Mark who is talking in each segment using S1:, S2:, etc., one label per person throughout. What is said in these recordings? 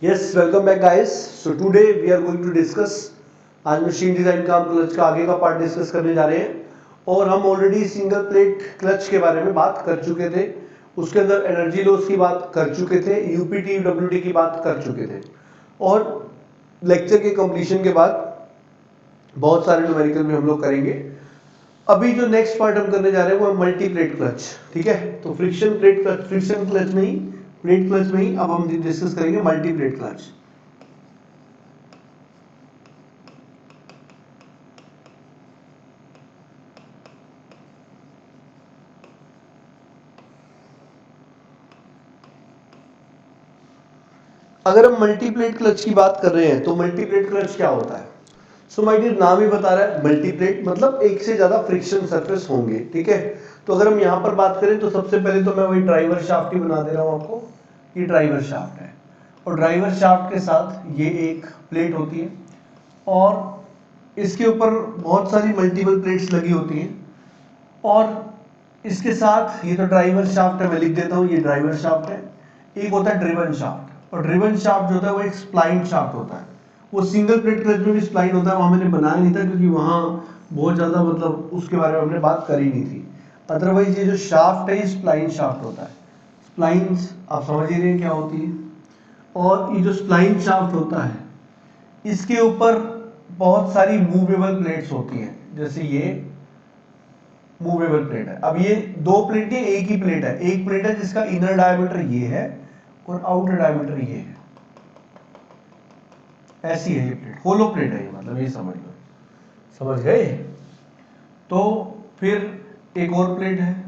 S1: Yes, welcome back guys. So today we are going to discuss आज machine design का हम clutch का आगे का पार्ट डिस्कस करने जा रहे हैं और हम ऑलरेडी सिंगल प्लेट क्लच के बारे में बात कर चुके थे। उसके अंदर एनर्जी लॉस की बात कर चुके थे, यूपीटी डब्ल्यूटी की बात कर चुके थे और लेक्चर के कंप्लीशन के बाद बहुत सारे न्यूमेरिकल में हम लोग करेंगे। अभी जो नेक्स्ट पार्ट हम करने जा रहे हैं वो मल्टी प्लेट क्लच, ठीक है। तो फ्रिक्शन क्लच में ही प्लेट क्लच में ही अब हम डिस्कस करेंगे मल्टी प्लेट क्लच। अगर हम मल्टी प्लेट क्लच की बात कर रहे हैं तो मल्टी प्लेट क्लच क्या होता है? सो माय डियर, नाम ही बता रहा है मल्टी प्लेट, मतलब एक से ज्यादा फ्रिक्शन सरफेस होंगे, ठीक है। तो अगर हम यहां पर बात करें तो सबसे पहले तो मैं वही ड्राइवर शाफ्ट ही बना दे रहा हूं आपको। ये ड्राइवर शाफ्ट है और ड्राइवर शाफ्ट के साथ ये एक प्लेट होती है और इसके ऊपर बहुत सारी मल्टीपल प्लेट्स लगी होती हैं और इसके साथ ये तो ड्राइवर शाफ्ट है, मैं लिख देता हूं ये ड्राइवर शाफ्ट है। एक होता है ड्रिवन शाफ्ट और ड्रिवन शाफ्ट जो होता है वो एक स्प्लाइन शाफ्ट होता है। वो सिंगल प्लेट क्लच में भी स्प्लाइन होता है, वहां मैंने बनाया नहीं था क्योंकि वहां बहुत ज्यादा मतलब उसके बारे में हमने बात करी नहीं थी। अदरवाइज ये जो शाफ्ट है ये स्प्लाइन शाफ्ट होता है। स्प्लाइंस आप समझ ही रहे हैं क्या होती है। और ये जो स्प्लाइन शाफ्ट होता है इसके ऊपर बहुत सारी मूवेबल प्लेट्स होती हैं, जैसे ये मूवेबल प्लेट है। अब ये दो प्लेट नहीं, एक ही प्लेट है। एक प्लेट है जिसका इनर डायमीटर ये है और आउटर डायमीटर ये है। ऐसी है ये प्लेट, होलो प्लेट है ये, मतलब ये समझ लो, समझ गए। तो फिर एक और प्लेट है,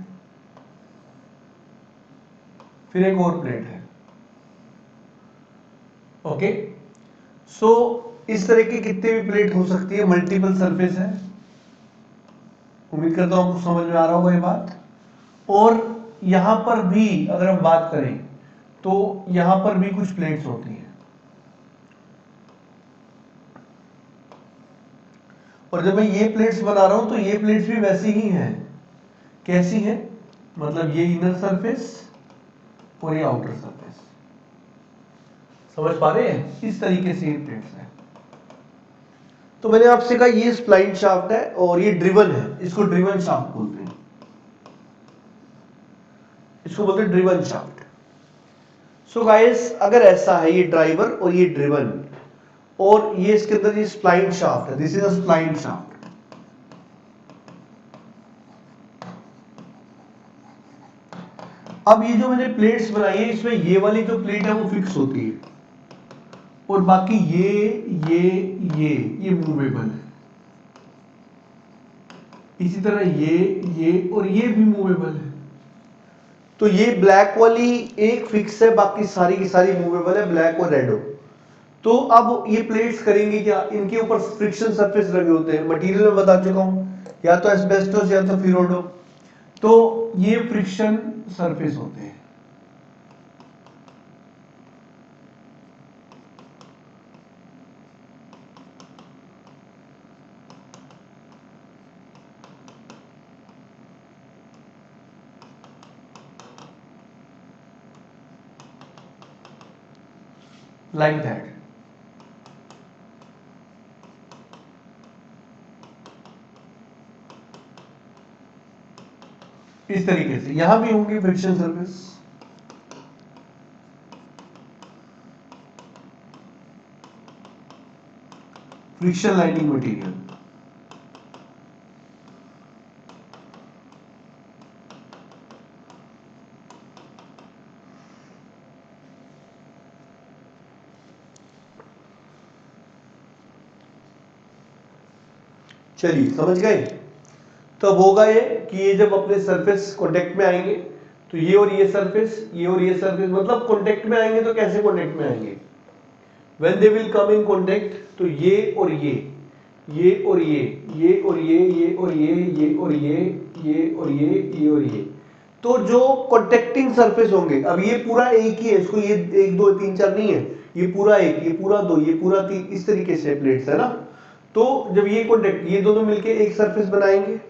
S1: फिर एक और प्लेट है। ओके, सो इस तरह की कितने भी प्लेट हो सकती है, मल्टीपल सरफेस है। उम्मीद करता हूं आपको समझ में आ रहा होगा ये बात। और यहां पर भी अगर हम बात करें तो यहां पर भी कुछ प्लेट्स होती हैं और जब मैं ये प्लेट्स बना रहा हूं तो ये प्लेट्स भी वैसी ही हैं। कैसी हैं? मतलब ये इनर सरफेस और ये आउटर सरफेस, समझ पा रहे हैं? इस तरीके से ये प्लेट्स हैं। तो मैंने आपसे कहा ये स्प्लाइन शाफ्ट है और ये ड्रिवन है, इसको ड्रिवन शाफ्ट बोलते हैं, इसको बोलते हैं ड्रिवन शाफ्ट। सो गाइस, अगर ऐसा है ये ड्राइवर और ये ड्रिवन और ये इसके अंदर ये स्प्लाइन शाफ्ट है, this is a spline shaft. अब ये जो मैंने प्लेट्स बनाई है इसमें ये वाली जो प्लेट है वो फिक्स होती है और बाकी ये मूवेबल है। इसी तरह ये और ये भी मूवेबल है। तो ये ब्लैक वाली एक फिक्स है, बाकी सारी की सारी मूवेबल है, ब्लैक और रेड हो। तो अब ये प्लेट्स करेंगे क्या? इनके ऊपर फ्रिक्शन सरफेस लगे होते हैं। मटेरियल में बता चुका हूं, या तो एस्बेस्टोस या तो फिरोडो। तो ये फ्रिक्शन सरफेस होते हैं। Like that. इस तरीके से यहां भी होंगे friction surface. Friction lining material. चलिए समझ गए। तो अब होगा ये कि ये जब अपने सरफेस कांटेक्ट में आएंगे तो ये और ये सरफेस, ये और ये सरफेस, मतलब कांटेक्ट में आएंगे तो कैसे कांटेक्ट में आएंगे? When they will come in contact तो ये और ये और ये और ये और ये और ये और ये और ये, तो जो कांटेक्टिंग सरफेस होंगे, अब ये पूरा एक ही है, इसको ये 1 2 3 4 नहीं है, ये पूरा एक, ये पूरा 2, ये पूरा 3, इस तरीके से प्लेट्स है ना। तो जब ये कांटेक्ट, ये दोनों मिलके एक सरफेस बनाएंगे,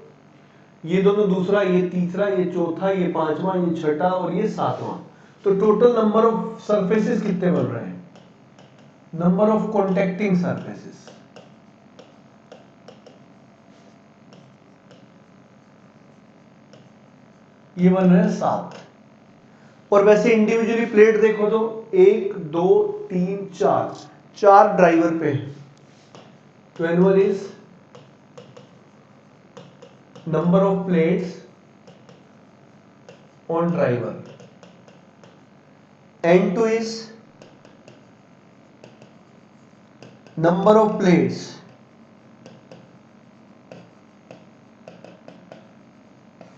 S1: ये दोनों दूसरा, ये तीसरा, ये चौथा, ये पांचवा, ये छठा और ये सातवां। तो टोटल नंबर ऑफ सरफेसेस कितने बन रहे हैं? नंबर ऑफ कॉन्टैक्टिंग सरफेसेस, ये बन रहे हैं 7। और वैसे इंडिविजुअली प्लेट देखो तो 1 2 3 4 ड्राइवर पे है। तो N1 is number of plates on driver, N2 is number of plates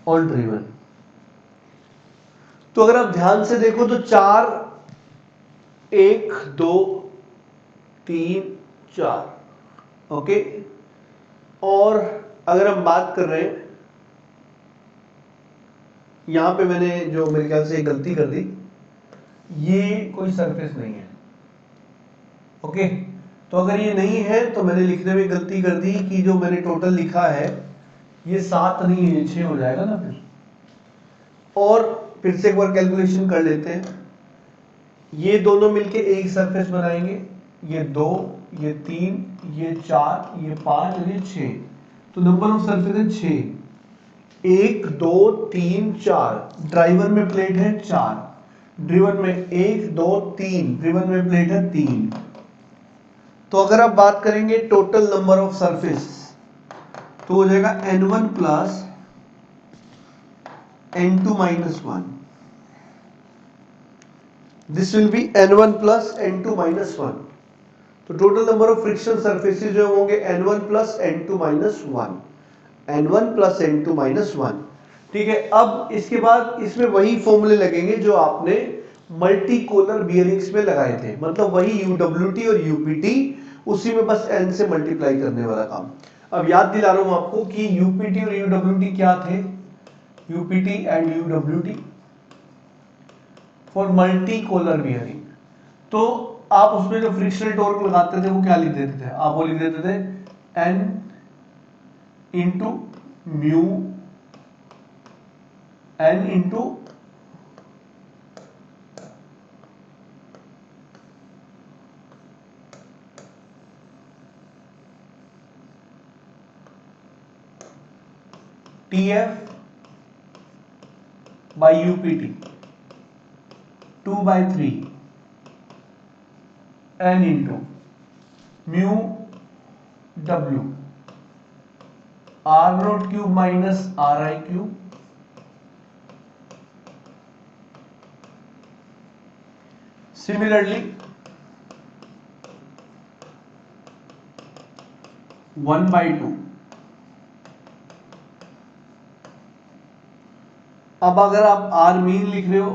S1: on driven. तो अगर आप ध्यान से देखो तो 4 1 2 3 4, ओके। और अगर हम बात कर रहे हैं, यहां पे मैंने जो मेरे ख्याल से गलती कर दी, ये कोई सरफेस नहीं है, ओके। तो अगर ये नहीं है तो मैंने लिखने में गलती कर दी कि जो मैंने टोटल लिखा है ये 7 नहीं है, 6 हो जाएगा ना फिर। और फिर से एक बार कैलकुलेशन कर लेते हैं। ये दोनों मिलके एक सरफेस बनाएंगे, ये 2 ये 3 ये 4 ये 5 और ये 6। तो नंबर ऑफ सरफेस है 6। 1 2 3 4, ड्राइवर में प्लेट है 4, ड्रिवन में 1 2 3, ड्रिवन में प्लेट है 3। तो अगर आप बात करेंगे टोटल नंबर ऑफ सरफेस तो हो जाएगा N1 plus N2 minus 1। This will be N1 plus N2 minus 1। तो total number of friction surfaces जो होंगे N1 plus N2 minus 1, N1 plus N2 minus 1। ठीक है, अब इसके बाद इसमें वही फॉर्मूले लगेंगे जो आपने मल्टी कोलर बियरिंग्स में लगाए थे, मतलब वही UWT और UPT, उसी में बस N से मल्टीप्लाई करने वाला काम। अब याद दिला रहा हूं आपको कि UPT और UWT क्या थे। UPT and UWT for multi collar bearing. तो आप उसमें जो फ्रिक्शनल टॉर्क लगाते थे वो क्या लिख देते थे, आप वो लिख देते थे N into mu N into TF by UPT 2/3 N into mu W R not cube minus RI cube similarly 1/2। अब अगर आप R मीन लिख रहे हो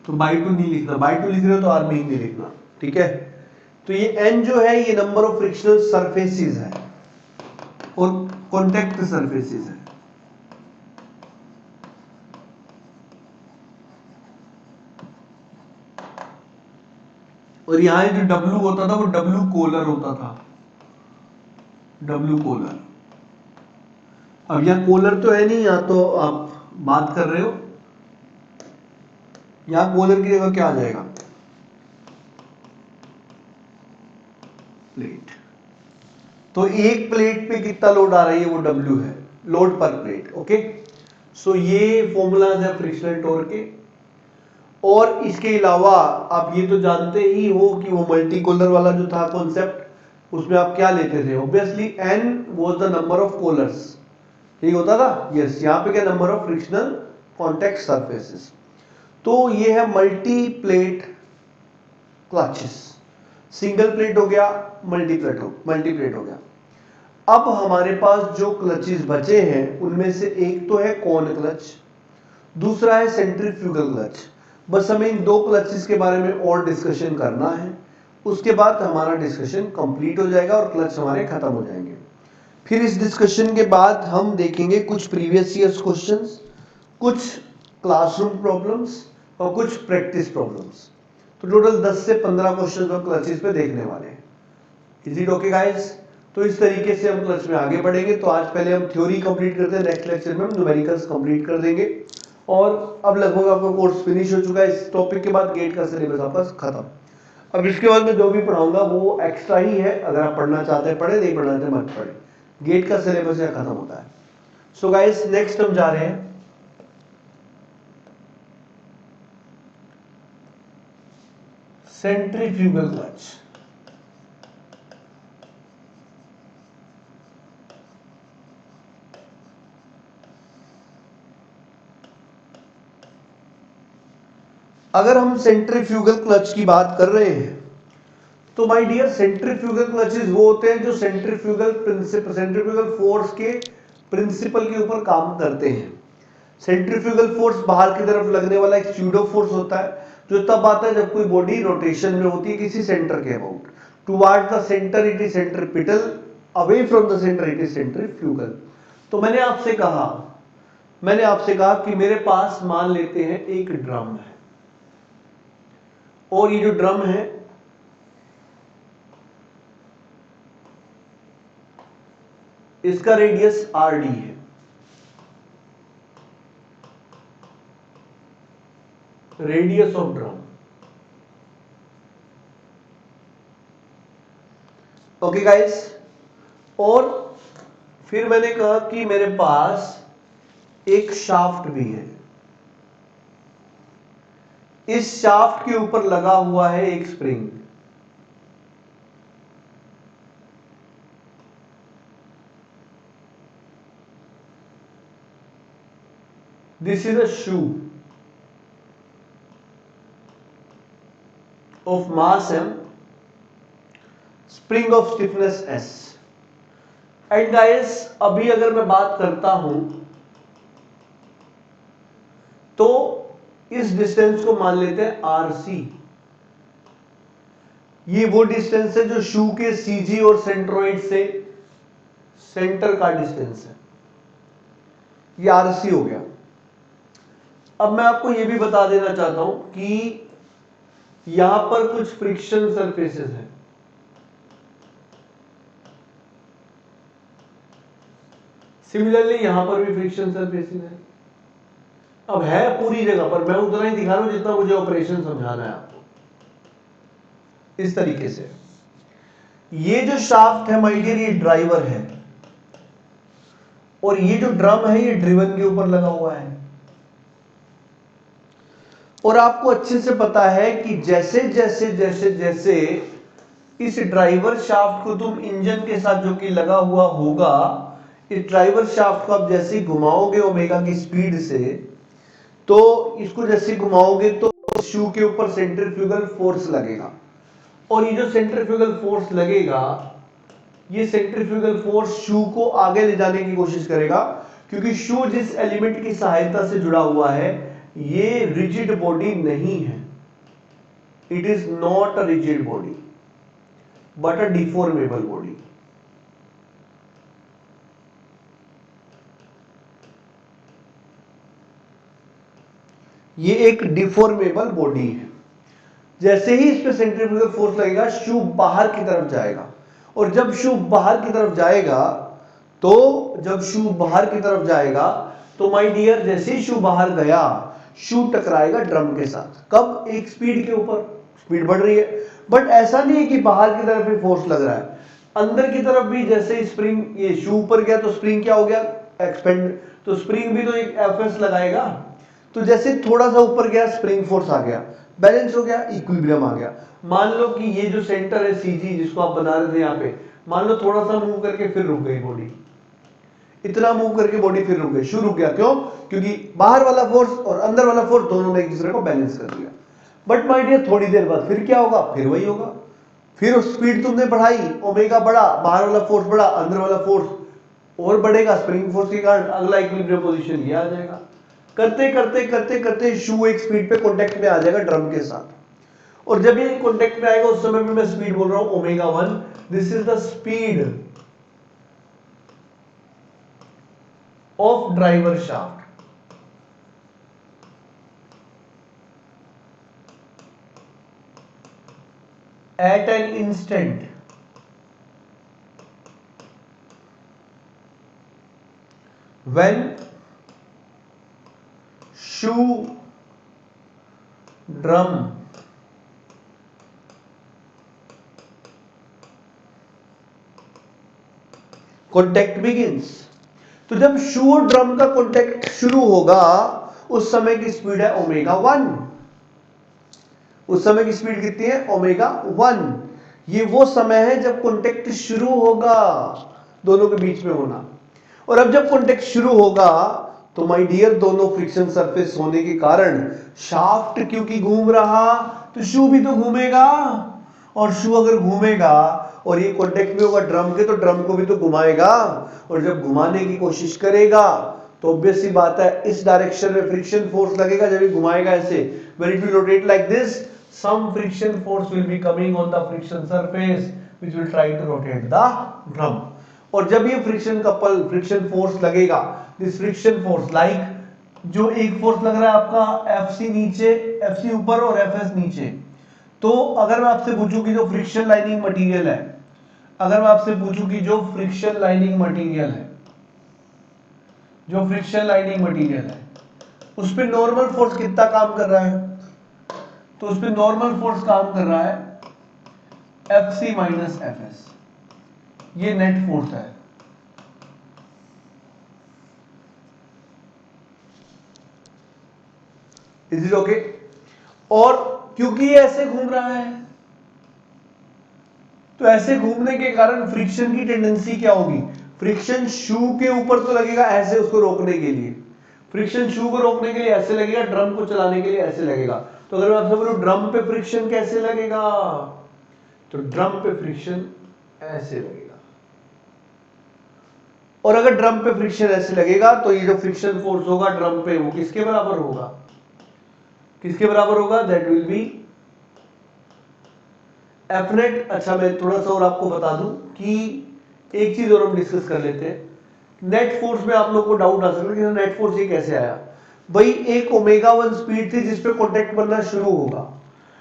S1: तो बाई 2 नहीं लिखना, बाई 2 लिख रहे हो तो R मीन नहीं लिखना, ठीक है। तो ये N जो है ये नंबर ऑफ फ्रिक्शनल सरफेसेस है और कॉन्टैक्ट सरफेसेस है। और यहां जो W होता था वो W कोलर होता था, W कोलर। अब यहां कोलर तो है नहीं, यहां तो आप बात कर रहे हो, यहां कोलर की जगह क्या आ जाएगा, प्लेट। तो एक प्लेट पे कितना लोड आ रही है वो W है, लोड पर प्लेट, ओके। सो ये फॉर्मूलाज है फ्रिक्शनल टॉर्क के। और इसके अलावा आप ये तो जानते ही हो कि वो मल्टी कोलर वाला जो था कॉन्सेप्ट, उसमें आप क्या लेते थे, obviously N was the number of collars, ठीक होता था, यस। यहाँ पे क्या, number of frictional contact surfaces. तो ये है multi plate clutches. Single plate हो गया, मल्टी प्लेट हो गया। अब हमारे पास जो क्लचेस बचे हैं उनमें से एक तो है कॉन क्लच, दूसरा है सेंट्रीफ्यूगल क्लच। बस हमें इन दो क्लचेस के बारे में और डिस्कशन करना है, उसके बाद हमारा डिस्कशन कंप्लीट हो जाएगा और क्लच हमारे खत्म हो जाएंगे। फिर इस डिस्कशन के बाद हम देखेंगे कुछ प्रीवियस ईयर्स क्वेश्चंस, कुछ क्लासरूम प्रॉब्लम्स और कुछ प्रैक्टिस प्रॉब्लम्स। तो टोटल 10 से 15 क्वेश्चंस हम क्लचेस पे देखने वाले हैं। Is it okay guys? तो इस तरीके से हम क्लच में आगे बढ़ेंगे। तो आज पहले हम थ्योरी कंप्लीट करते हैं, नेक्स्ट लेक्चर में हम न्यूमेरिकल्स कंप्लीट कर देंगे। और अब लगभग आपका कोर्स फिनिश हो चुका है। इस टॉपिक के बाद गेट का सिलेबस आपका खत्म। अब इसके बाद मैं जो भी पढ़ाऊंगा वो एक्स्ट्रा ही है, अगर आप पढ़ना चाहते हैं पढ़े, नहीं पढ़ना चाहते मत पढ़े। गेट का सिलेबस यहाँ खत्म होता है। सो गाइस नेक्स्ट हम जा रहे हैं सेंट्रीफ्यूगल क्लच। अगर हम सेंट्रीफ्यूगल क्लच की बात कर रहे हैं तो माय डियर सेंट्रीफ्यूगल क्लचेस वो होते हैं जो सेंट्रीफ्यूगल फोर्स के प्रिंसिपल के ऊपर काम करते हैं। सेंट्रीफ्यूगल फोर्स बाहर की तरफ लगने वाला एक स्यूडो फोर्स होता है जो तब आता है जब कोई बॉडी रोटेशन में होती है किसी सेंटर के about. Towards the centre it is centripetal, away from the centre it is centrifugal. तो मैंने आपसे कहा कि मेरे पास मान लेते हैं एक ड्रम है, और ये जो ड्रम है इसका रेडियस आर डी है। Radius of drum, okay guys. और फिर मैंने कहा कि मेरे पास एक शाफ्ट भी है, इस शाफ्ट के ऊपर लगा हुआ है एक spring. This is a shoe of mass m, spring of stiffness s। And guys अभी अगर मैं बात करता हूं तो इस डिस्टेंस को मान लेते हैं RC। ये वो डिस्टेंस है जो शू के CG और सेंट्रोइड से सेंटर का डिस्टेंस है, ये RC हो गया। अब मैं आपको यह भी बता देना चाहता हूं कि यहां पर कुछ फ्रिक्शन सरफेसेस हैं। सिमिलरली यहां पर भी फ्रिक्शन सरफेसेस हैं। अब है पूरी जगह पर, मैं उतना ही दिखा रहा हूं जितना मुझे ऑपरेशन समझाना है आपको। इस तरीके से ये जो शाफ्ट है माय डियर ये ड्राइवर है, और ये जो ड्रम है ये ड्रिवन के ऊपर लगा हुआ है। और आपको अच्छे से पता है कि जैसे जैसे जैसे जैसे इस ड्राइवर शाफ्ट को तुम इंजन के साथ जो कि लगा हुआ होगा, इस ड्राइवर शाफ्ट को आप जैसे घुमाओगे ओमेगा की स्पीड से, तो इसको जैसे घुमाओगे तो शू के ऊपर सेंट्रीफ्यूगल फोर्स लगेगा। और ये जो सेंट्रीफ्यूगल फोर्स लगेगा, ये सेंट्रीफ्यूगल फोर्स शू को आगे ले जाने की कोशिश करेगा, क्योंकि शू जिस एलिमेंट की सहायता से जुड़ा हुआ है ये रिजिड बॉडी नहीं है। It is not a rigid body but a deformable body. ये एक डिफॉर्मेबल बॉडी है। जैसे ही इस पे सेंट्रीफ्यूगल फोर्स लगेगा शू बाहर की तरफ जाएगा, और जब शू बाहर की तरफ जाएगा तो माय डियर जैसे ही शू बाहर गया शू टकराएगा ड्रम के साथ। कब? एक स्पीड के ऊपर, स्पीड बढ़ रही है, बट ऐसा नहीं है कि बाहर की तरफ ही फोर्स लग रहा है, अंदर की तरफ भी। जैसे स्प्रिंग ये शू ऊपर गया तो स्प्रिंग क्या हो गया? एक्सपेंड। तो स्प्रिंग भी तो एक एफएस लगाएगा। तो जैसे थोड़ा सा ऊपर गया स्प्रिंग फोर्स आ गया, बैलेंस हो गया, इक्विलिब्रियम आ गया। मान लो कि ये जो सेंटर है सीजी जिसको आप बना रहे थे यहाँ पे, मान लो थोड़ा सा मूव करके फिर रुक गई बॉडी, इतना मूव करके बॉडी फिर रुक गई, शू रुक गया। क्यों? क्योंकि बाहर वाला फोर्स और अंदर वाला फोर्स दोनों ने एक दूसरे को बैलेंस कर दिया। बट माय डियर थोड़ी देर बाद फिर क्या होगा? फिर वही होगा। फिर स्पीड तुमने बढ़ाई, ओमेगा बढ़ा, बाहर वाला फोर्स बढ़ा, अंदर वाला फोर्स और बढ़ेगा स्प्रिंग फोर्स के कारण, अगला इक्विलिब्रियम पोजीशन ये आ जाएगा। करते करते करते करते शू एक स्पीड पे कांटेक्ट में आ जाएगा ड्रम के साथ, और जब ये कांटेक्ट में आएगा उस समय पे मैं स्पीड बोल रहा हूं omega 1। This is the speed of driver shaft. at an instant when shoe drum contact begins. तो जब शू और ड्रम का कॉन्टैक्ट शुरू होगा उस समय की स्पीड है ओमेगा 1। उस समय की स्पीड कितनी है? ओमेगा 1। ये वो समय है जब कॉन्टैक्ट शुरू होगा, दोनों के बीच में होना। और अब जब कॉन्टैक्ट शुरू होगा तो माय डियर दोनों फ्रिक्शन सरफेस होने के कारण शाफ्ट क्योंकि घूम रहा तो शू भी तो घूमेगा, और शू अगर घूमेगा और ये कॉन्टैक्ट में होगा ड्रम के तो ड्रम को भी तो घुमाएगा, और जब घुमाने की कोशिश करेगा तो ऑब्वियस सी बात है इस डायरेक्शन में फ्रिक्शन फोर्स लगेगा जब ये घुमाएगा ऐसे। When it will rotate like this some friction force will be coming on the friction surface which will try to rotate the drum। और जब ये फ्रिक्शन फोर्स लगेगा, दिस फ्रिक्शन फोर्स लाइक जो एक फोर्स लग रहा है आपका Fc नीचे, Fc ऊपर और Fs नीचे। तो अगर मैं आपसे पूछूं कि जो फ्रिक्शन लाइनिंग मटेरियल है, अगर मैं आपसे पूछूं कि जो फ्रिक्शन लाइनिंग मटेरियल है, जो फ्रिक्शन लाइनिंग मटेरियल है उस पे नॉर्मल फोर्स कितना काम कर रहा है, तो उस पे नॉर्मल फोर्स काम कर रहा है Fc माइनस Fs। ये नेट फोर्स है। Is it okay? और क्योंकि ये ऐसे घूम रहा है तो ऐसे घूमने के कारण फ्रिक्शन की टेंडेंसी क्या होगी? फ्रिक्शन शू के ऊपर तो लगेगा ऐसे उसको रोकने के लिए, फ्रिक्शन शू को रोकने के लिए ऐसे लगेगा, ड्रम को चलाने के लिए ऐसे लगेगा। तो अगर मैं आपसे बोलूं ड्रम पे फ्रिक्शन कैसे लगेगा, तो ड्रम पे फ्रिक्शन ऐसे लगेगा। और अगर ड्रम पे फ्रिक्शन ऐसे लगेगा तो ये जो फ्रिक्शन फोर्स होगा ड्रम पे वो किसके बराबर होगा? किसके बराबर होगा? That will be F net. अच्छा मैं थोड़ा सा और आपको बता दूं कि एक चीज और हम डिस्कस कर लेते हैं। नेट फोर्स में आप लोग को डाउट आ सकता है कि नेट फोर्स ये कैसे आया। भाई एक ओमेगा 1 स्पीड थी जिस पे कांटेक्ट बनना शुरू होगा,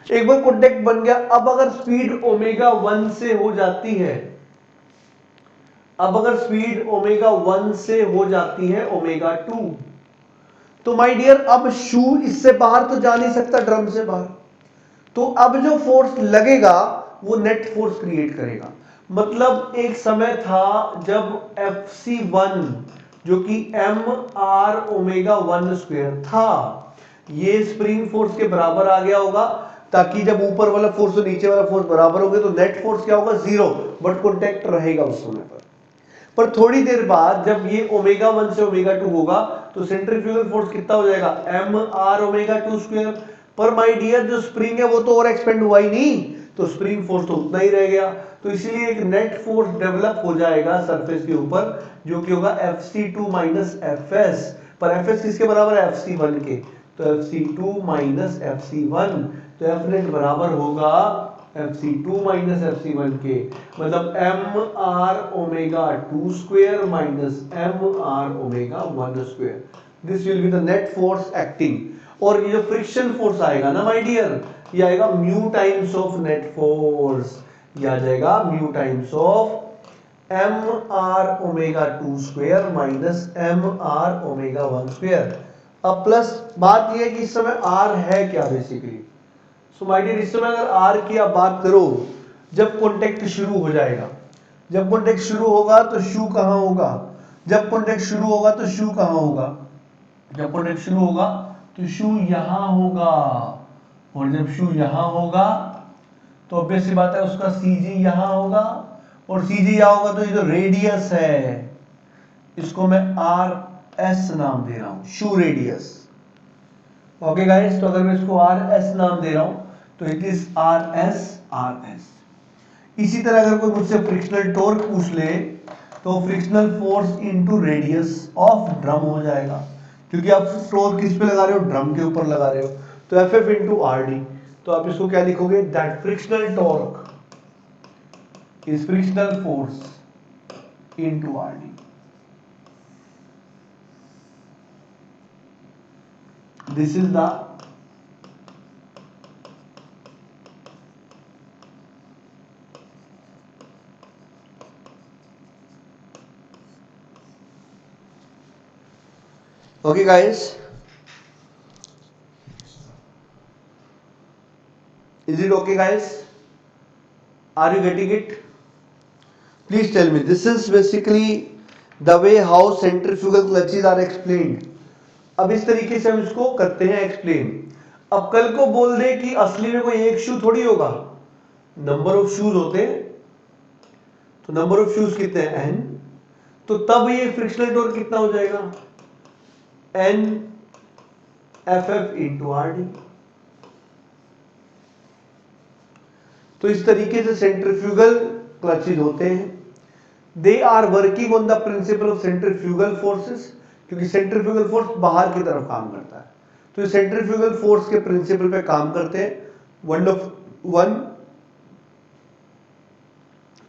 S1: एक बार कांटेक्ट बन गया, अब अगर स्पीड ओमेगा 1 से हो जाती है, अब अगर स्पीड ओमेगा 1 से हो जाती है ओमेगा 2, तो माय डियर अब शू इससे बाहर तो जा नहीं सकता, ड्रम से बाहर। तो अब जो फोर्स लगेगा वो नेट फोर्स क्रिएट करेगा। मतलब एक समय था जब Fc1 जो कि mr ओमेगा 1 स्क्वायर था, ये स्प्रिंग फोर्स के बराबर आ गया होगा, ताकि जब ऊपर वाला फोर्स और नीचे वाला फोर्स बराबर हो गए तो नेट फोर्स क्या होगा? 0, बट कॉन्टैक्ट रहेगा उस समय पर थोड़ी देर बाद जब ये ओमेगा 1 से ओमेगा 2 होगा तो सेंट्रीफ्यूगल फोर्स कितना हो जाएगा? mr omega 2 square. पर माय डियर जो स्प्रिंग है वो तो और एक्सपेंड हुआ ही नहीं, तो स्प्रिंग फोर्स तो उतना ही रह गया। तो इसलिए एक नेट फोर्स डेवलप हो जाएगा सरफेस के ऊपर जो कि होगा Fc2 माइनस Fs। पर Fs किसके बराबर है? Fc1 के। तो Fc2 माइनस Fc1, तो F नेट बराबर होगा Fc2 माइनस Fc1 के, मतलब mr omega 2 square minus mr omega 1 square. This will be the net force acting. और ये जो फ्रिक्शन फोर्स आएगा ना माय डियर, ये आएगा mu times of net force, ये आ जाएगा mu times of mr omega 2 square minus mr omega 1 square. अब प्लस बात ये है कि इस समय r है क्या बेसिकली। सो माय डियर इस समय अगर r की आप बात करो, जब कॉन्टैक्ट शुरू हो जाएगा, जब कॉन्टैक्ट शुरू होगा तो शू कहां होगा? जब कॉन्टैक्ट शुरू होगा तो शू कहां होगा? जब कॉन्टैक्ट शुरू होगा तो शू यहां होगा, और जब शू यहां होगा तो ऑब्वियस सी बात है उसका सीजी यहां होगा, और सीजी यहां होगा तो ये जो रेडियस है इसको मैं आर एस नाम दे रहा हूं, शू रेडियस। ओके गाइस, तो अगर मैं इसको आर एस नाम दे रहा हूं तो it is R S R S. इसी तरह अगर कोई मुझसे फ्रिक्शनल टॉर्क पूछ ले तो frictional force into radius of drum हो जाएगा, क्योंकि आप टॉर्क किस पे लगा रहे हो? ड्रम के ऊपर लगा रहे हो। तो F F into R D, तो आप इसको क्या लिखोगे? That frictional torque is frictional force into R D. This is the okay guys, it okay guys? Are you getting it? Please tell me. This is basically the way how centrifugal clutches are explained. अब इस तरीके से हम इसको करते हैं explain. अब कल को बोल दे कि असली में कोई एक शू थोड़ी होगा, नंबर ऑफ शूज होते हैं, तो नंबर ऑफ शूज कितने हैं n, तो तब ये फ्रिक्शनल टॉर्क कितना हो जाएगा n ff into R D. तो इस तरीके से सेंट्रीफ्यूगल क्लचेज होते हैं। They are working on the principle of centrifugal forces, क्योंकि सेंट्रीफ्यूगल फोर्स बाहर की तरफ काम करता है, तो ये सेंट्रीफ्यूगल फोर्स के प्रिंसिपल पे काम करते हैं। वन।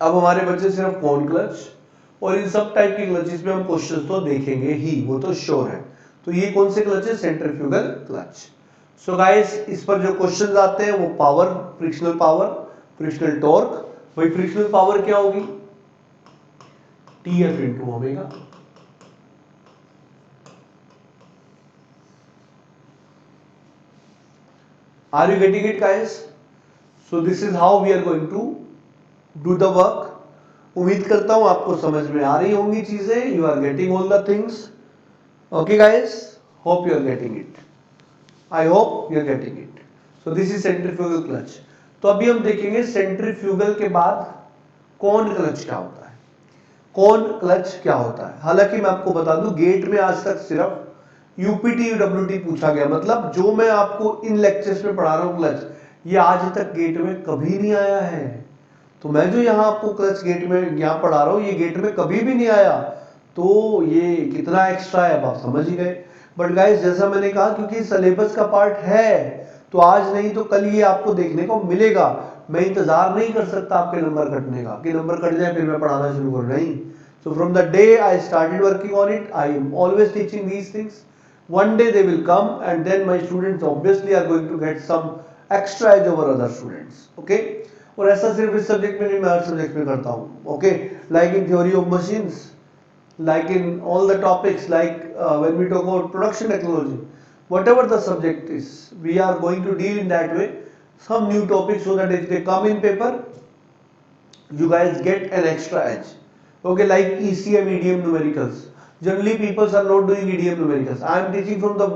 S1: अब हमारे बच्चे सिर्फ कौन क्लच और इन सब टाइप की क्लचेस में हम क्वेश्चंस तो देखेंगे ही, वो तो श्योर है। तो ये कौन से क्लच है? Centrifugal clutch. सो गाइस, इस पर जो क्वेश्चंस आते हैं वो पावर, फ्रिक्शनल टॉर्क। भाई फ्रिक्शनल पावर क्या होगी? TF into omega. Are you getting it guys? So this is how we are going to do the work. उम्मीद करता हूं आपको समझ में आ रही होंगी चीजें। You are getting all the things. Okay guys? Hope you are getting it. I hope you are getting it. So this is centrifugal clutch. तो अभी हम देखेंगे सेंट्रीफ्यूगल के बाद कौन क्लच क्या होता है। कौन क्लच क्या होता है? हालांकि मैं आपको बता दूं, गेट में आज तक सिर्फ यूपीटी UWT पूछा गया, मतलब जो मैं आपको इन लेक्चर्स में पढ़ा रहा हूं क्लच, ये आज तक गेट में कभी नहीं आया है। तो मैं जो यहाँ आपको क्लच गेट में यहाँ पढ़ा रहा हूँ, ये गेट में कभी भी नहीं आया, तो ये कितना एक्स्ट्रा है आप समझ ही गए। बट गाइस, जैसा मैंने कहा, क्योंकि सिलेबस का पार्ट है, तो आज नहीं तो कल ये आपको देखने को मिलेगा। मैं इंतजार नहीं कर सकता आपके नंबर कटने का, कि नंबर कट जाए फिर मैं पढ़ाना शुरू करूं, नहीं। So from the day I started working on it, I am always teaching these things. One day they will come, and then my students obviously are going to get some extra edge over other students. Okay? और ऐसा सिर्फ इस subject में नहीं, मैं हर subject में करता हूँ। Okay? Like in theory of machines, like in all the topics, like when we talk about production technology, whatever the subject is, we are going to deal in that way. Some new topics, so that if they come in paper, you guys get an extra edge. Okay, like ECM, EDM numericals. Generally people are not doing EDM numericals. I am teaching from the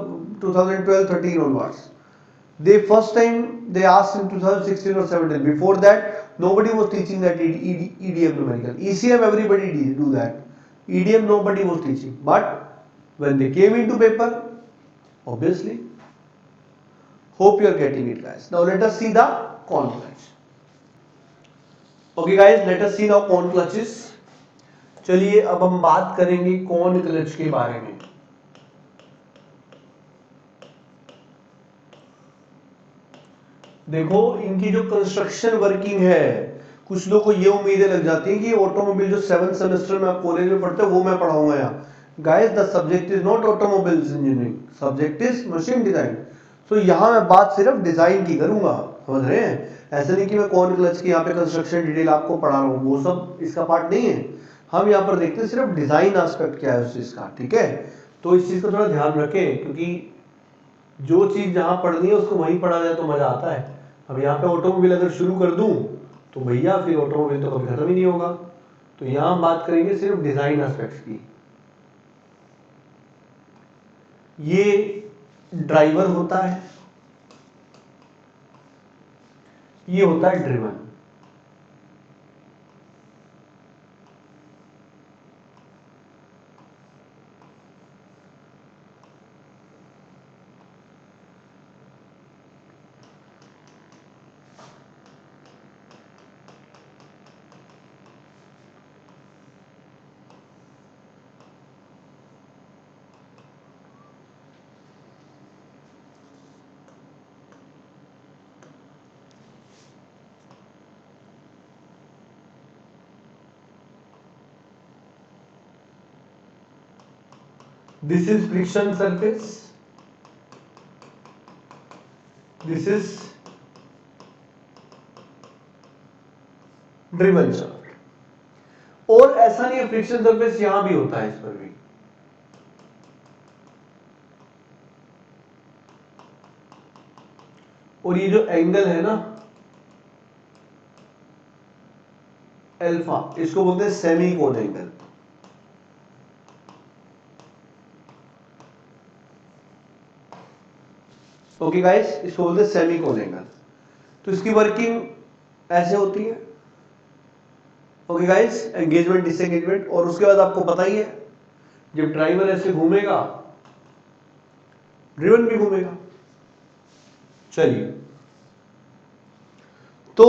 S1: 2012-13 onwards. They first time they asked in 2016 or 17. Before that, nobody was teaching that EDM numerical. ECM everybody do that. EDM nobody was teaching. But when they came into paper, obviously. Hope you are getting it guys. Now let us see the cone clutch. Okay guys, let us see now cone clutches. चलिए अब हम बात करेंगे कौन clutch के बारे में। देखो, इनकी जो कंस्ट्रक्शन वर्किंग है, कुछ लोग को ये उम्मीदें लग जाती हैं कि ऑटोमोबाइल जो 7th सेमेस्टर में आप कॉलेज में पढ़ते हो वो मैं पढ़ाऊंगा यहाँ। Guys, the subject is not automobiles engineering, subject is machine design. तो यहाँ मैं बात सिर्फ डिजाइन की करूंगा, समझ रहे हैं? ऐसा नहीं कि मैं कौन क्लच की यहाँ पे कंस्ट्रक्शन डिटेल आपको पढ़ा रहा हूँ, वो सब इसका पार्ट नहीं है। हम यहाँ पर देखते हैं सिर्फ डिजाइन एस्पेक्ट क्या है उस चीज का, ठीक है? तो इस चीज का थोड़ा ध्यान रखें, क्योंकि जो चीज जहां पढ़नी है उसको वहीं पढ़ा जाए तो मजा आता है। अब यहाँ पे ऑटोमोबाइल अगर शुरू कर दूं तो भैया फिर ऑटोमोबाइल तो कभी खत्म ही नहीं होगा। तो यहाँ हम बात करेंगे सिर्फ डिजाइन एस्पेक्ट्स की। ये ड्राइवर होता है, ये होता है driven. This is friction surface, this is driven shaft। और ऐसा नहीं है, फ्रिक्शन सरफेस यहां भी होता है, इस पर भी। और ये जो एंगल है ना, अल्फा, इसको बोलते हैं semi cone angle. Okay guys, इसको बोलते हैं सेमी कोन एंगल। तो इसकी वर्किंग ऐसे होती है। Okay guys, engagement disengagement. और उसके बाद आपको पता ही है, जब ड्राइवर ऐसे घूमेगा ड्रिवन भी घूमेगा। चलिए, तो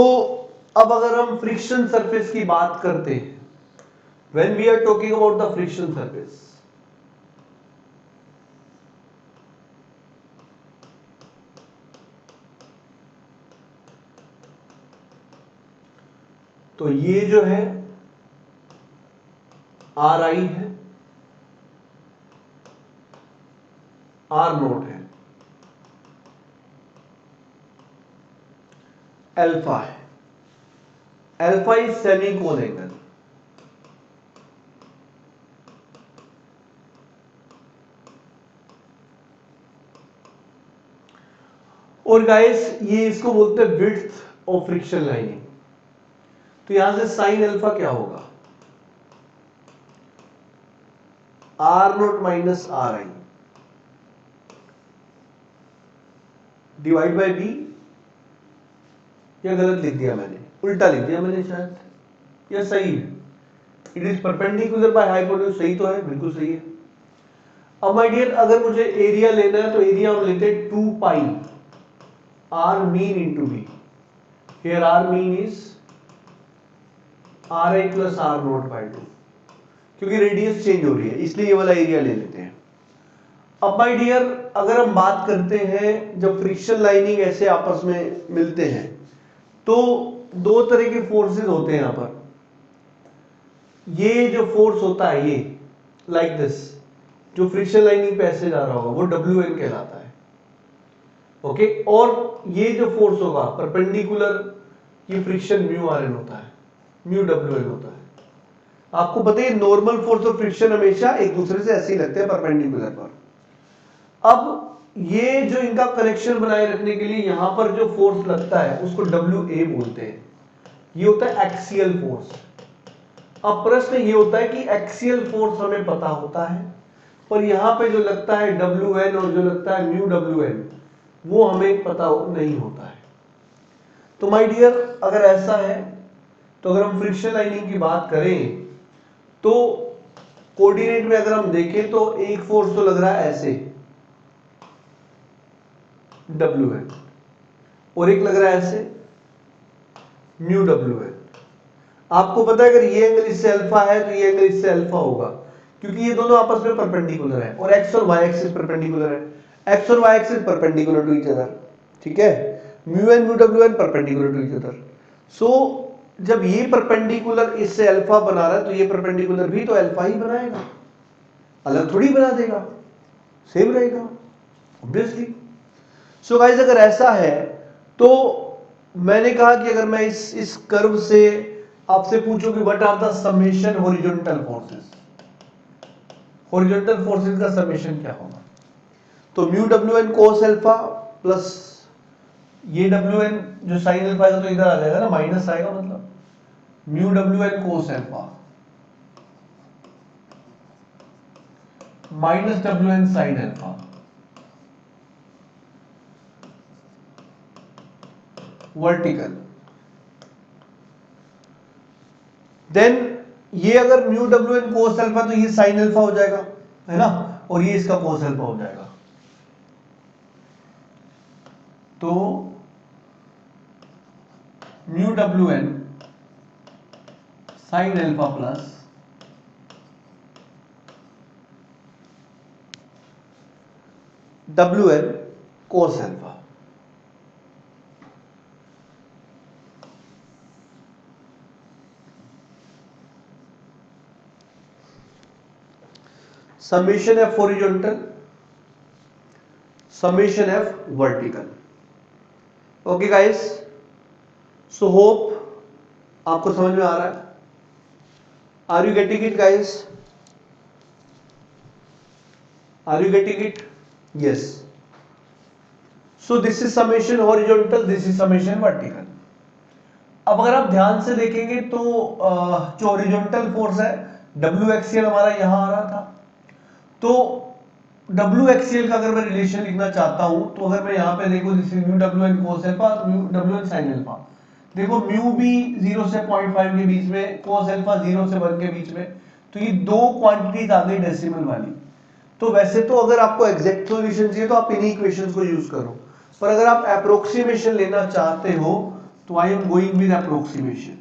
S1: अब अगर हम फ्रिक्शन सरफेस की बात करते हैं, when we are talking about the friction surface, तो ये जो है आर आई है, आर नोट है, अल्फा है। Alpha is semi cone angle. और गाइस, ये इसको बोलते हैं विड्थ ऑफ फ्रिक्शन लाइनिंग। तो यहां से साइन अल्फा क्या होगा, R naught minus R I divide by B. या गलत लिख दिया मैंने, उल्टा लिख दिया मैंने शायद, या सही है? It is perpendicular by hypotenuse, सही तो है, बिल्कुल सही है। अब माय डियर, अगर मुझे एरिया लेना है तो एरिया हम लेते हैं 2 pi r mean into b. Here r mean is r i plus r nought by 2, क्योंकि रेडियस चेंज हो रही है इसलिए ये वाला एरिया ले लेते हैं। अब माय डियर, अगर हम बात करते हैं जब फ्रिक्शन लाइनिंग ऐसे आपस में मिलते हैं तो दो तरह के फोर्सेस होते हैं यहां पर। ये जो फोर्स होता है ये लाइक दिस, जो फ्रिक्शन लाइनिंग पे ऐसे जा रहा होगा वो WN कहलाता है। ओके, और ये जो फोर्स होगा परपेंडिकुलर, ये फ्रिक्शन म्यू RN होता है, म्यू WN होता है। आपको पता है नॉर्मल फोर्स और फ्रिक्शन हमेशा एक दूसरे से ऐसे ही लगते हैं परपेंडिकुलर पर। अब ये जो इनका कनेक्शन बनाए रखने के लिए यहां पर जो फोर्स लगता है उसको WA बोलते हैं। ये होता है एक्सियल फोर्स। अब प्रश्न ये होता है कि एक्सियल फोर्स हमें पता होता है, पर यहां पे जो लगता है WN और जो लगता है म्यू WN वो हमें पता नहीं होता है। तो माय डियर, अगर ऐसा है तो अगर हम फ्रिक्शन लाइनिंग की बात करें तो कोऑर्डिनेट में अगर हम देखें तो एक फोर्स तो लग रहा है ऐसे WN, और एक लग रहा है ऐसे म्यू WN। आपको पता है अगर ये एंगल इससे अल्फा है तो ये एंगल इससे अल्फा होगा, क्योंकि ये दोनों आपस में परपेंडिकुलर है और एक्स और वाई एक्सिस परपेंडिकुलर है। एक्स और y axis perpendicular to each other, ठीक है। Mu n mu W n perpendicular to each other. So जब ये परपेंडिकुलर इससे अल्फा बना रहा है तो ये परपेंडिकुलर भी तो अल्फा ही बनाएगा, अलग थोड़ी बना देगा, सेम रहेगा ऑब्वियसली। सो गाइस, अगर ऐसा है तो मैंने कहा कि अगर मैं इस कर्व से आपसे पूछूं कि what are the summation horizontal forces, horizontal forces का समेशन क्या होगा, तो mu W N cos alpha plus ये डब्ल्यू एन जो साइन अल्फा आएगा तो इधर आ जाएगा ना, माइनस आएगा, मतलब mu W N cos alpha minus W N sine alpha vertical. Then ये अगर mu W N cos alpha तो ये साइन अल्फा हो जाएगा, है ना, और ये इसका कोस अल्फा हो जाएगा। तो mu W N sine alpha plus W N cos alpha. Summation F horizontal, summation F vertical. Okay guys, so hope आपको समझ में आ रहा है। Are you getting it guys? Are you getting it? Yes. So this is summation horizontal, this is summation vertical. अब अगर आप ध्यान से देखेंगे तो जो हॉरिजॉन्टल फोर्स है डब्ल्यू एक्सियल हमारा यहां आ रहा था, तो डब्ल्यू एक्सियल का अगर मैं रिलेशन लिखना चाहता हूं तो अगर मैं यहां पे देखो this is mu W N cos alpha, mu W N sine alpha, देखो म्यू भी 0 से 0.5 के बीच में, कोस अल्फा 0 से 1 के बीच में, तो ये दो क्वांटिटीज आ गई डेसिमल वाली। तो वैसे तो अगर आपको एग्जैक्ट सॉल्यूशन चाहिए तो आप इन्हीं इक्वेशंस को यूज करो, पर अगर आप अप्रोक्सीमेशन लेना चाहते हो तो I am going with approximation.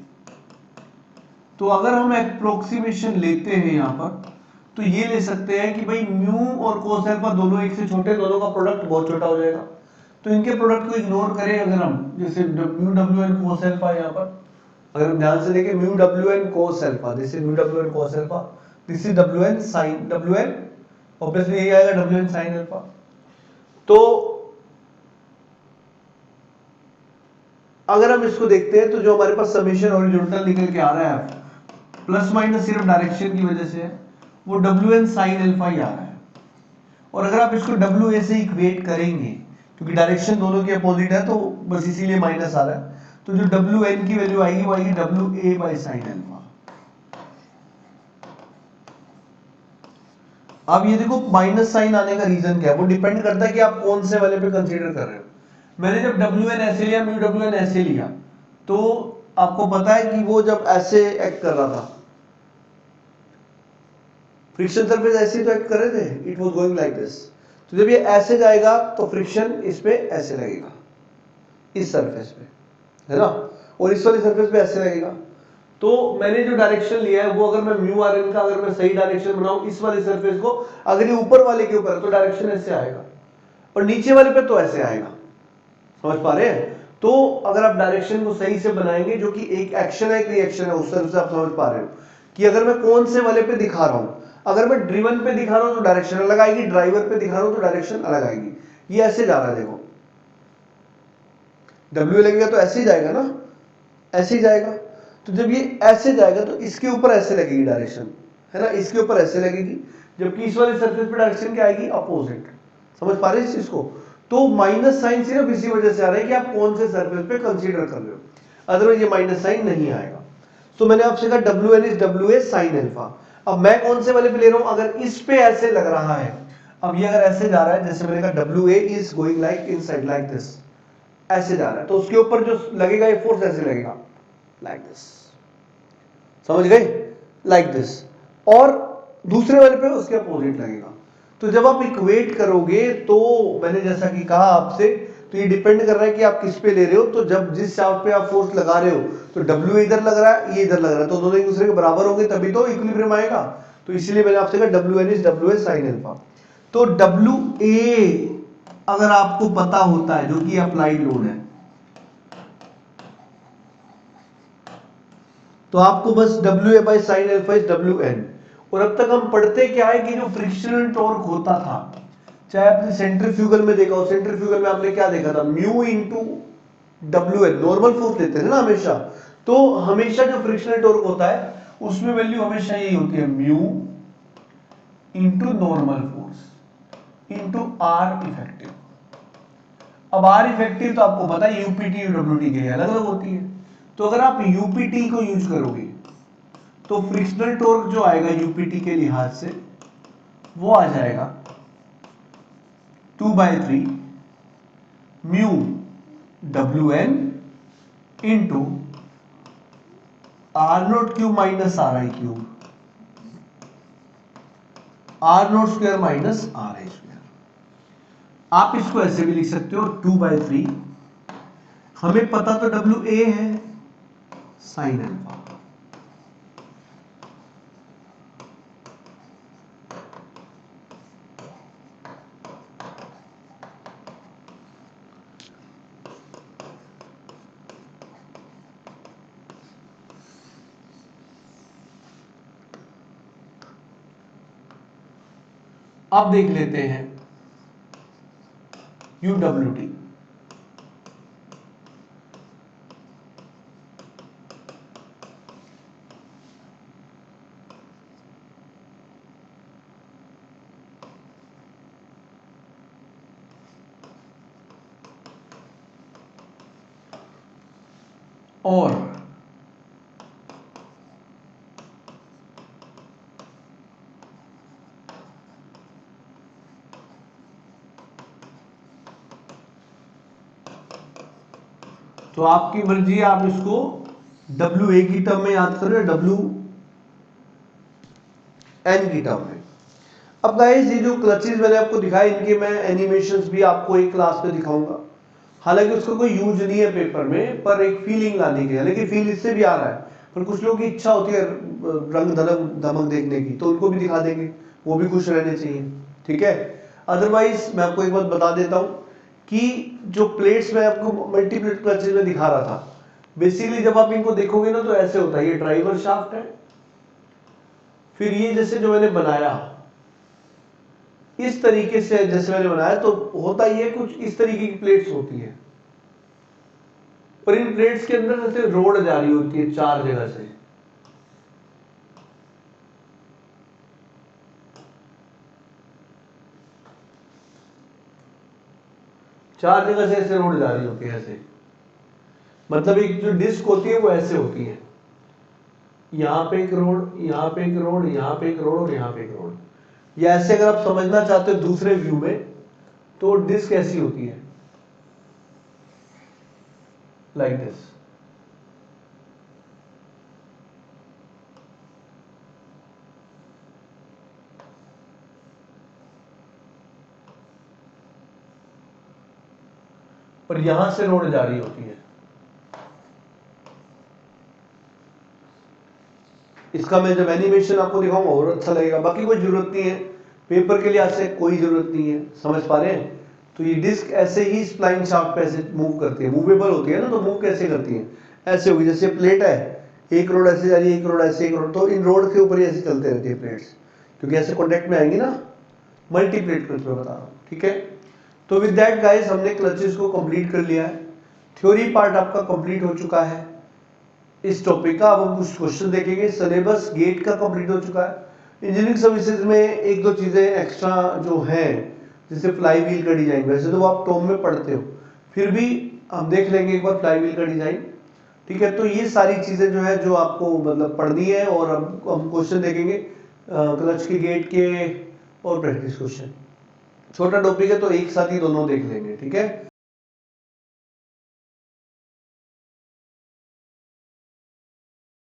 S1: तो अगर हम अप्रोक्सीमेशन लेते हैं यहां पर तो ये ले सकते हैं कि भाई म्यू और कोस अल्फा दोनों एक से छोटे, दोनों का प्रोडक्ट बहुत छोटा हो जाएगा, तो इनके प्रोडक्ट को इग्नोर करें अगर हम, जैसे mu W N cos alpha, यहां पर अगर हम ध्यान से देखें mu W N cos alpha, this is mu W N cos alpha, this is W N sine, W N obviously यही आएगा डब्ल्यू एन साइन अल्फा। तो अगर हम इसको देखते हैं तो जो हमारे पास समेशन हॉरिजॉन्टल निकल के आ रहा है प्लस माइनस सिर्फ डायरेक्शन की वजह से है, वो डब्ल्यू एन साइन अल्फा ही आ रहा है। और अगर आप इसको डब्ल्यू ए से इक्वेट करेंगे क्योंकि डायरेक्शन दोनों की अपोजिट है तो बस इसीलिए माइनस आ रहा है, तो जो डब्ल्यू एन की वैल्यू आएगी वो आएगी W A by sine alpha. अब ये देखो माइनस साइन आने का रीजन क्या है, वो डिपेंड करता है कि आप कौन से वाले पे कंसीडर कर रहे हो। मैंने जब डब्ल्यू एन ऐसे लिया, म्यू डब्ल्यू एन ऐसे लिया, तो आपको पता है कि वो जब ऐसे एक्ट कर रहा था, फ्रिक्शन सरफेस ऐसे तो एक्ट कर रहे थे, it was going like this, तो जब ये ऐसे जाएगा तो फ्रिक्शन इस पे ऐसे लगेगा, इस सरफेस पे, है ना, और इस वाली सरफेस पे ऐसे लगेगा। तो मैंने जो डायरेक्शन लिया है वो अगर मैं म्यू आर एन का अगर मैं सही डायरेक्शन बनाऊं इस वाले सरफेस को, अगर ये ऊपर वाले के ऊपर है तो डायरेक्शन ऐसे आएगा और नीचे वाले पे तो ऐसे आएगा। समझ पा रहे हैं? तो अगर आप डायरेक्शन को सही से बनाएंगे, जो कि एक एक्शन है एक रिएक्शन है, उस तरफ से आप समझ पा रहे हो कि अगर मैं कौन से वाले पे दिखा रहा हूं, अगर मैं ड्रिवन पे दिखा रहा हूं तो डायरेक्शन अलग आएगी, ड्राइवर पे दिखा रहा हूं तो डायरेक्शन अलग आएगी। ये ऐसे जा रहा है, देखो डब्ल्यू लगेगा तो ऐसे ही जाएगा ना, ऐसे ही जाएगा। तो जब ये ऐसे जाएगा तो इसके ऊपर ऐसे लगेगी डायरेक्शन, है ना, इसके ऊपर ऐसे लगेगी, जबकि इस वाले सरफेस पे डायरेक्शन क्या आएगी, अपोजिट। समझ पा रहे हैं इस चीज को? तो माइनस साइन सिर्फ इसी वजह से आ रहा है कि आप कौन से सरफेस पे कंसीडर कर रहे हो, अदरवाइज ये माइनस साइन नहीं आएगा। तो मैंने आपसे कहा W N is W A sine alpha. अब मैं कौन से वाले पे ले रहा हूं, अगर इस पे ऐसे लग रहा है, अब ये अगर ऐसे जा रहा है, जैसे मैंने कहा W A is going like inside like this, ऐसे जा रहा है, तो उसके ऊपर जो लगेगा ये फोर्स ऐसे लगेगा लाइक दिस, समझ गए, लाइक दिस, और दूसरे वाले पे उसके अपोजिट लगेगा। तो जब आप इक्वेट करोगे तो मैंने जैसा कि कहा आपसे, तो ये डिपेंड कर रहा है कि आप किस पे ले रहे हो। तो जब जिस शाफ्ट पे आप फोर्स लगा रहे हो तो डब्ल्यू इधर लग रहा है, ये इधर लग रहा है, तो दोनों एक दूसरे के बराबर होंगे तभी तो इक्विलिब्रियम आएगा। तो इसीलिए मैंने आपसे कहा W N is W A sine alpha. तो डब्ल्यू ए अगर आपको पता होता है, जो कि अप्लाइड लोड है, तो आपको बस W A by sine alpha is W N. और अब तक हम पढ़ते क्या है कि जो फ्रिक्शनल टॉर्क होता था, चाहे आपने सेंट्रीफ्यूगल में देखा हो, सेंट्रीफ्यूगल में आपने क्या देखा था, mu into W N, normal force लेते हैं ना हमेशा, तो हमेशा जो फ्रिक्शनल टॉर्क होता है उसमें वैल्यू हमेशा यही होती है, mu into normal force into R effective. अब आर इफेक्टिव तो आपको पता है यूपीटी यूडब्ल्यूटी के अलग अलग होती है, तो अगर आप यूपीटी को यूज करोगे तो फ्रिक्शनल टॉर्क जो आएगा यूपीटी के लिहाज से वो आ जाएगा 2/3 mu W N into R naught cube minus R I cube, R naught square minus R I square. आप इसको ऐसे भी लिख सकते हो 2/3, हमें पता तो डब्ल्यू ए है साइन अल्फा, अब देख लेते हैं UWT। और तो आपकी मर्जी है, आप इसको डब्ल्यू ए की टर्म में याद करो, डब्ल्यू एन की टर्म में। अब गाइस ये जो क्लचेस मैंने आपको दिखाए, इनके मैं एनिमेशंस भी आपको एक क्लास में दिखाऊंगा। हालांकि उसका कोई यूज नहीं है पेपर में, पर एक फीलिंग लाने के लिए, लेकिन फील इससे भी आ रहा है। पर कुछ लोगों की इच्छा होती है रंग धमक देखने की, तो उनको भी दिखा देंगे, वो भी खुश रहने चाहिए, ठीक है। अदरवाइज मैं आपको एक बात बता देता हूं कि जो प्लेट्स मैं आपको मल्टीप्लेट क्लचेस में दिखा रहा था, बेसिकली जब आप इनको देखोगे ना तो ऐसे होता है। ये ड्राइवर शाफ्ट है, फिर ये जैसे जो मैंने बनाया इस तरीके से, जैसे मैंने बनाया तो होता ये कुछ इस तरीके की प्लेट्स होती है, और इन प्लेट्स के अंदर जैसे रोड जारी होती है 4 जगह से। चार जगह से ऐसे रोड जारी होती है, ऐसे मतलब एक जो डिस्क होती है वो ऐसे होती है, यहां पे एक रोड, यहां पे एक रोड, यहां पे एक रोड और यहां पे एक रोड। या ऐसे अगर आप समझना चाहते हो दूसरे व्यू में, तो डिस्क ऐसी होती है, लाइक दिस। और यहां से रोड जारी होती है। इसका मैं जब एनिमेशन आपको दिखाऊंगा और अच्छा लगेगा। बाकी कोई जरूरत नहीं है पेपर के लिए, आज से कोई जरूरत नहीं है, समझ पा रहे हैं। तो ये डिस्क ऐसे ही स्प्लाइन शाफ्ट पे ऐसे मूव करती है, मूवेबल होती है ना, तो मूव कैसे करती है, ऐसे होगी। जैसे प्लेट है, एक रोड ऐसे जा रही है, एक रोड ऐसे, एक रोड, तो इन रोड के ऊपर ही ऐसे चलते रहती है प्लेट्स, क्योंकि ऐसे कॉन्टेक्ट में आएंगी ना। मल्टीप्लेट क्लच में बता रहा हूँ, ठीक है। तो विद दैट गाइस हमने क्लचेस को कंप्लीट कर लिया है। थ्योरी पार्ट आपका कंप्लीट हो चुका है इस टॉपिक का। अब हम कुछ क्वेश्चन देखेंगे। सिलेबस गेट का कंप्लीट हो चुका है। इंजीनियरिंग सर्विसेज में एक दो चीजें एक्स्ट्रा जो हैं, जैसे फ्लाई व्हील का डिजाइन, वैसे तो वो आप टॉम में पढ़ते हो, फिर भी हम देख लेंगे एक बार फ्लाई व्हील का डिजाइन, ठीक है। तो ये सारी चीजें जो है जो आपको मतलब पढ़नी है, और हम क्वेश्चन देखेंगे क्लच के, गेट के और प्रैक्टिस क्वेश्चन। छोटा टॉपिक है तो एक साथ ही दोनों देख लेंगे, ठीक है।